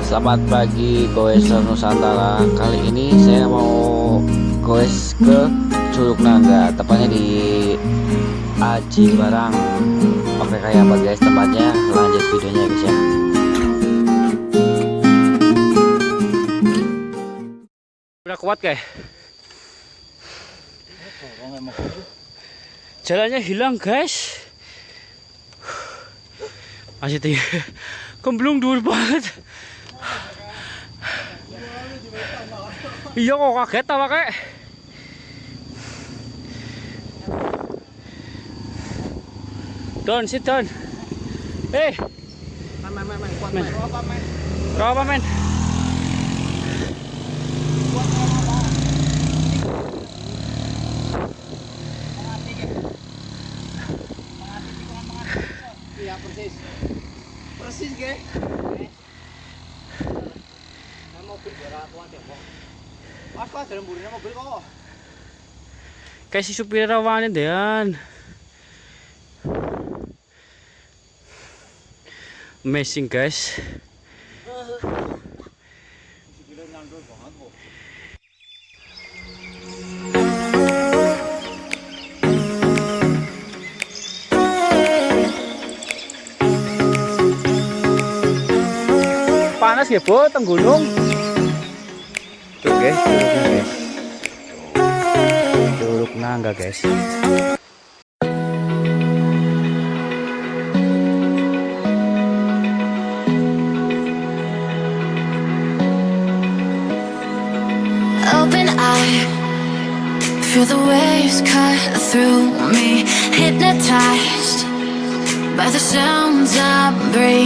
Selamat pagi goeser Nusantara. Kali ini saya mau goes ke Curug Nangga, tepatnya di Aji Barang. Oke, kayak apa guys tempatnya? Lanjut videonya guys ya. Udah kuat guys. Jalannya hilang guys. Masih tinggi. Kemblung dur banget. Iya kok kaget apa kayak. Don, sit down. Kuat men. Apa men? Iya persis ke. Mobil ora kuat ya kok. Pas dalam burine mobil kok. Kayak si supir rawanin dean. Amazing guys. Panas ya bu, teng gunung. Tuh guys, Curug Nangga guys. Open eye, feel the waves cut through me, hypnotized by the sounds I'm breathing.